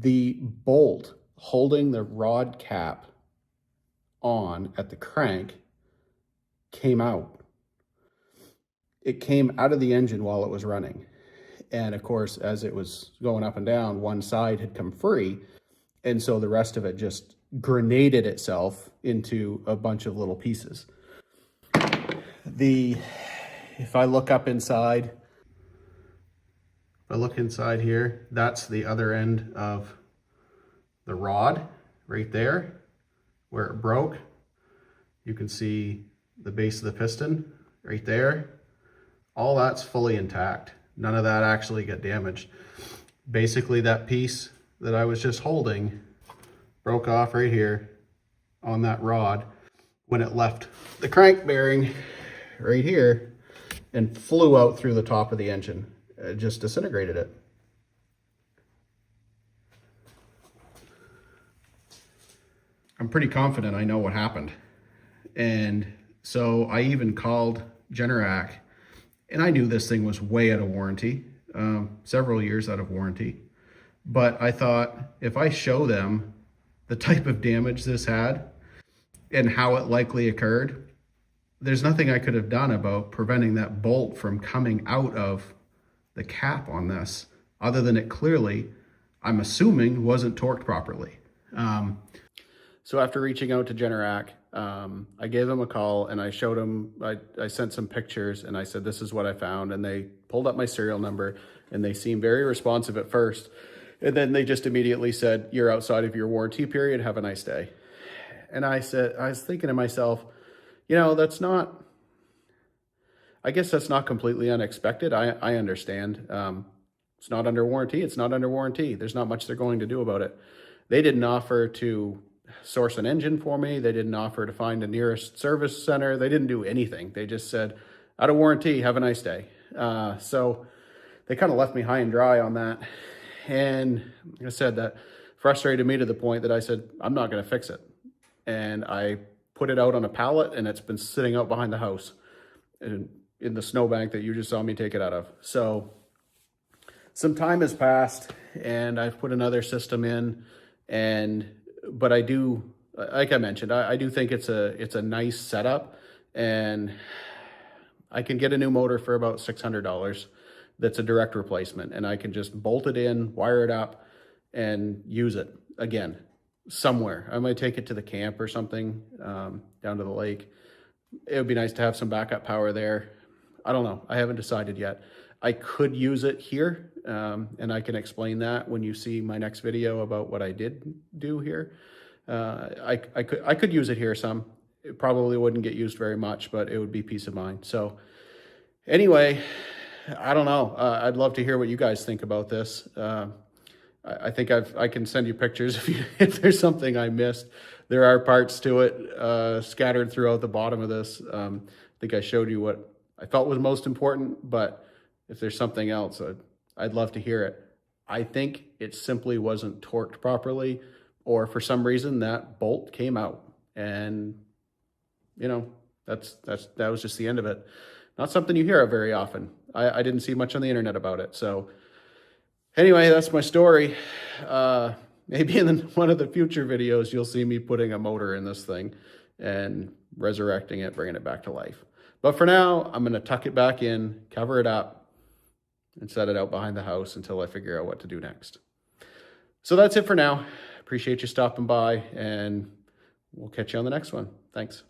The bolt holding the rod cap on at the crank came out. It came out of the engine while it was running. And of course, as it was going up and down, one side had come free. And so the rest of it just grenaded itself into a bunch of little pieces. If I look up inside, here, that's the other end of the rod right there where it broke. You can see the base of the piston right there. All that's fully intact. None of that actually got damaged. Basically, that piece that I was just holding broke off right here on that rod when it left the crank bearing right here and flew out through the top of the engine. It just disintegrated it. I'm pretty confident I know what happened. And so I even called Generac, and I knew this thing was way out of warranty, several years out of warranty. But I thought, if I show them the type of damage this had and how it likely occurred, there's nothing I could have done about preventing that bolt from coming out of the cap on this, other than it clearly, I'm assuming, wasn't torqued properly. So after reaching out to Generac, I gave them a call and I showed them, I sent some pictures and I said, this is what I found. And they pulled up my serial number and they seemed very responsive at first. And then they just immediately said, you're outside of your warranty period, have a nice day. And I was thinking to myself, you know, I guess that's not completely unexpected. I understand. It's not under warranty. It's not under warranty. There's not much they're going to do about it. They didn't offer to source an engine for me. They didn't offer to find the nearest service center. They didn't do anything. They just said, out of warranty, have a nice day. So they kind of left me high and dry on that. And like I said, that frustrated me to the point that I said, I'm not going to fix it. And I put it out on a pallet and it's been sitting out behind the house in the snowbank that you just saw me take it out of. So some time has passed and I've put another system in, but I do, like I mentioned, I do think it's a nice setup, and I can get a new motor for about $600 that's a direct replacement, and I can just bolt it in, wire it up, and use it again somewhere. I might take it to the camp or something, down to the lake. It would be nice to have some backup power there. I don't know. I haven't decided yet. I could use it here, and I can explain that when you see my next video about what I did do here. I could use it here some. It probably wouldn't get used very much, but it would be peace of mind. So anyway, I don't know. I'd love to hear what you guys think about this. I think I can send you pictures if there's something I missed. There are parts to it scattered throughout the bottom of this. I think I showed you what I felt was most important, but if there's something else, I'd love to hear it. I think it simply wasn't torqued properly, or for some reason that bolt came out, and you know, that was just the end of it. Not something you hear of very often. I didn't see much on the internet about it. So anyway, that's my story. Maybe in one of the future videos, you'll see me putting a motor in this thing and resurrecting it, bringing it back to life. But for now, I'm going to tuck it back in, cover it up, and set it out behind the house until I figure out what to do next. So that's it for now. Appreciate you stopping by, and we'll catch you on the next one. Thanks.